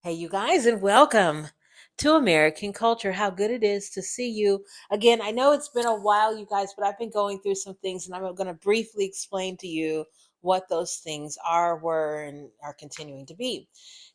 Hey, you guys, and welcome to American Culture. How good it is to see you again. I know it's been a while, you guys, but I've been going through some things, and I'm going to briefly explain to you what those things are, were, and are continuing to be.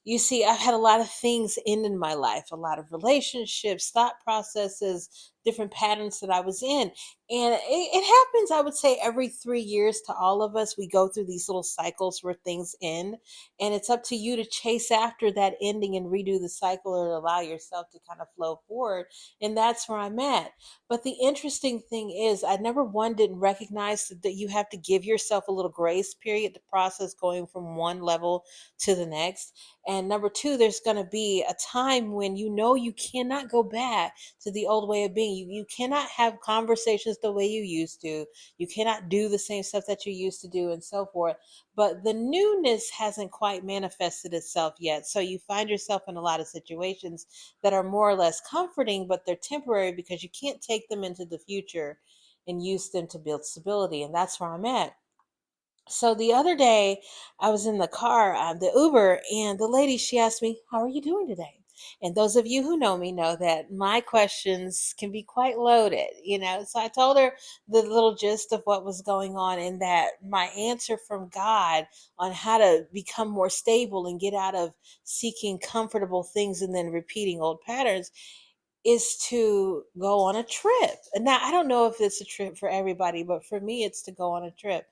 You see, I've had a lot of things in my life, a lot of relationships, thought processes, different patterns that I was in. And it happens, I would say, every 3 years to all of us. We go through these little cycles where things end, and it's up to you to chase after that ending and redo the cycle or allow yourself to kind of flow forward. And that's where I'm at. But the interesting thing is, I never one didn't recognize that you have to give yourself a little grace period to process going from one level to the next. And number two, there's going to be a time when you know you cannot go back to the old way of being. You cannot have conversations the way you used to. You cannot do the same stuff that you used to do, and so forth, but the newness hasn't quite manifested itself yet. So you find yourself in a lot of situations that are more or less comforting, but they're temporary because you can't take them into the future and use them to build stability. And that's where I'm at. So the other day, I was in the car, the Uber, and the lady, she asked me, "How are you doing today?" And those of you who know me know that my questions can be quite loaded. So I told her the little gist of what was going on, and that my answer from God on how to become more stable and get out of seeking comfortable things and then repeating old patterns is to go on a trip. And now I don't know if it's a trip for everybody, but for me, it's to go on a trip.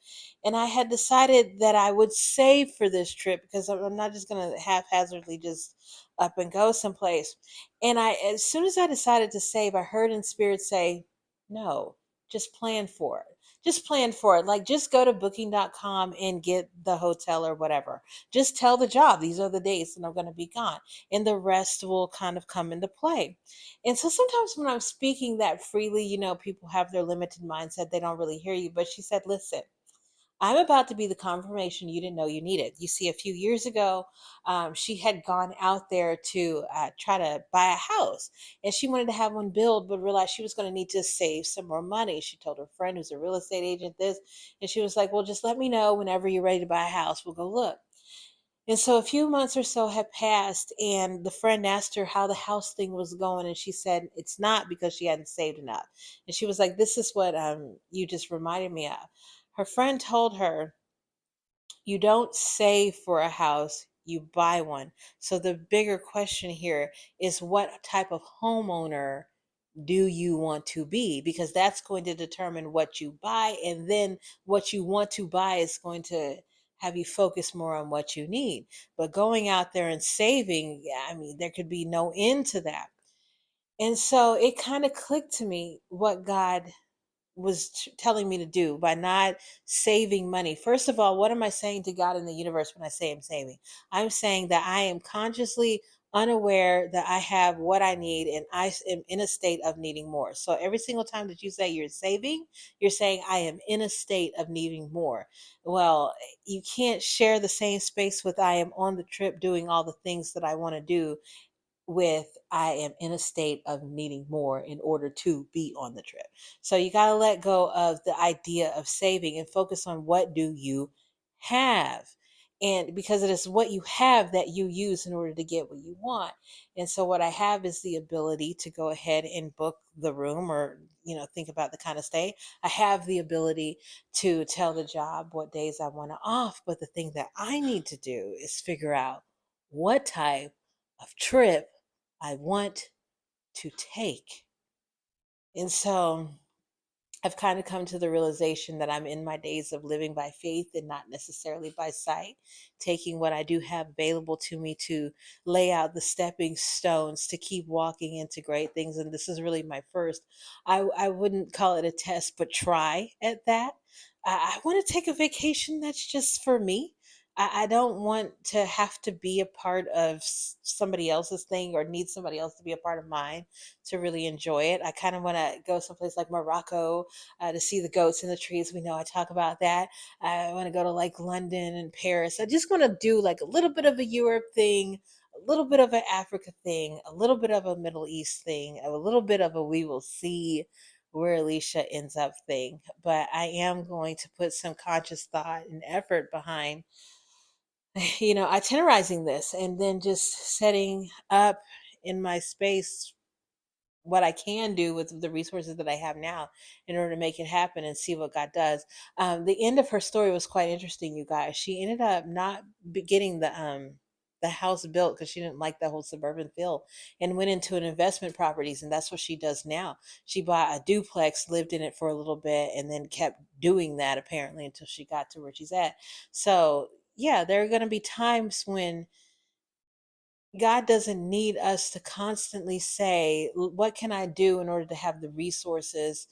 And I had decided that I would save for this trip because I'm not just going to haphazardly just up and go someplace. And as soon as I decided to save, I heard in spirit say, no, just plan for it. Just plan for it. Like, just go to booking.com and get the hotel or whatever. Just tell the job, these are the days that I'm going to be gone. And the rest will kind of come into play. And so sometimes when I'm speaking that freely, people have their limited mindset. They don't really hear you. But she said, listen, I'm about to be the confirmation you didn't know you needed. You see, a few years ago, she had gone out there to try to buy a house, and she wanted to have one built, but realized she was going to need to save some more money. She told her friend, who's a real estate agent, this, and she was like, well, just let me know whenever you're ready to buy a house. We'll go look. And so a few months or so had passed, and the friend asked her how the house thing was going, and she said it's not because she hadn't saved enough. And she was like, "This is what you just reminded me of." Her friend told her, "You don't save for a house, you buy one." So the bigger question here is, what type of homeowner do you want to be? Because that's going to determine what you buy, and then what you want to buy is going to have you focus more on what you need. But going out there and saving, yeah, I mean, there could be no end to that. And so it kind of clicked to me what God was telling me to do by not saving money. First of all, what am I saying to God in the universe when I say I'm saving? I'm saying that I am consciously unaware that I have what I need, and I am in a state of needing more. So every single time that you say you're saving, you're saying I am in a state of needing more. Well, you can't share the same space with I am on the trip doing all the things that I want to do with I am in a state of needing more in order to be on the trip. So you got to let go of the idea of saving and focus on what do you have. And because it is what you have that you use in order to get what you want. And so what I have is the ability to go ahead and book the room, or think about the kind of stay. I have the ability to tell the job what days I want to off, but the thing that I need to do is figure out what type of trip I want to take. And so I've kind of come to the realization that I'm in my days of living by faith and not necessarily by sight, taking what I do have available to me to lay out the stepping stones to keep walking into great things. And this is really my first, I wouldn't call it a test, but try at that. I want to take a vacation that's just for me. I don't want to have to be a part of somebody else's thing or need somebody else to be a part of mine to really enjoy it. I kind of want to go someplace like Morocco to see the goats in the trees. We know I talk about that. I want to go to like London and Paris. I just want to do like a little bit of a Europe thing, a little bit of an Africa thing, a little bit of a Middle East thing, a little bit of a we will see where Alicia ends up thing. But I am going to put some conscious thought and effort behind itinerizing this and then just setting up in my space what I can do with the resources that I have now in order to make it happen and see what God does. The end of her story was quite interesting, you guys. She ended up not getting the house built because she didn't like the whole suburban feel, and went into an investment properties, and that's what she does now. She bought a duplex, lived in it for a little bit, and then kept doing that apparently until she got to where she's at. So yeah, there are going to be times when God doesn't need us to constantly say, What can I do in order to have the resources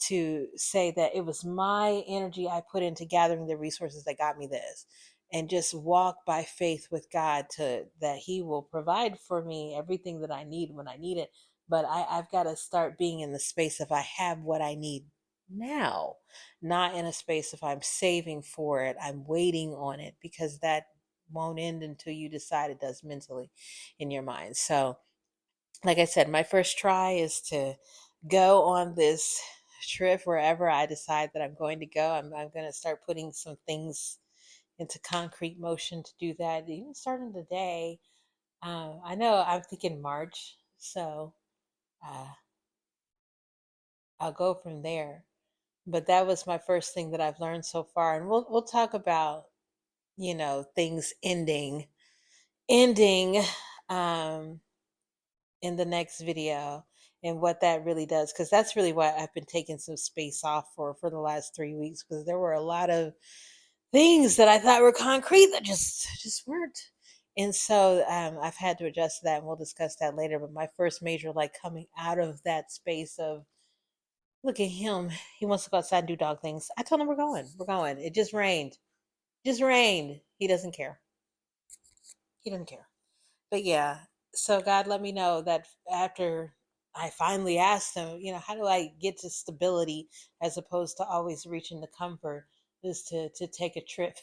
to say that it was my energy I put into gathering the resources that got me this?" And just walk by faith with God to that He will provide for me everything that I need when I need it. But I've got to start being in the space of I have what I need now, not in a space if I'm saving for it, I'm waiting on it, because that won't end until you decide it does mentally in your mind. So, like I said, my first try is to go on this trip wherever I decide that I'm going to go. I'm going to start putting some things into concrete motion to do that, even starting today. I know I'm thinking March, so uh, I'll go from there. But that was my first thing that I've learned so far, and we'll talk about things ending um in the next video, and what that really does, because that's really why I've been taking some space off for the last 3 weeks, because there were a lot of things that I thought were concrete that just weren't. And so I've had to adjust to that, and we'll discuss that later. But my first major, like, coming out of that space of, look at him, he wants to go outside and do dog things. I told him we're going. It just rained. He doesn't care. He doesn't care. But yeah, so God let me know that after I finally asked him, how do I get to stability as opposed to always reaching the comfort, is to take a trip,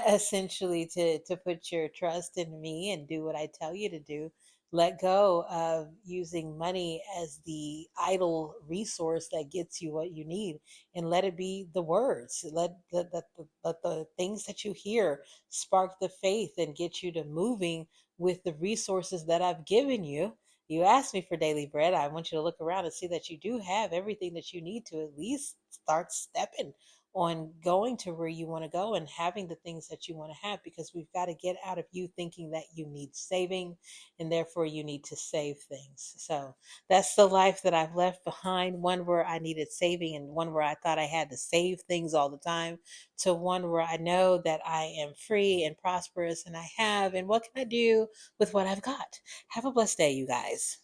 essentially to put your trust in me and do what I tell you to do. Let go of using money as the idle resource that gets you what you need, and let it be the words. Let the things that you hear spark the faith and get you to moving with the resources that I've given you. You asked me for daily bread. I want you to look around and see that you do have everything that you need to at least start stepping on going to where you want to go and having the things that you want to have, because we've got to get out of you thinking that you need saving and therefore you need to save things. So that's the life that I've left behind, one where I needed saving and one where I thought I had to save things all the time, to one where I know that I am free and prosperous and I have, and what can I do with what I've got? Have a blessed day, you guys.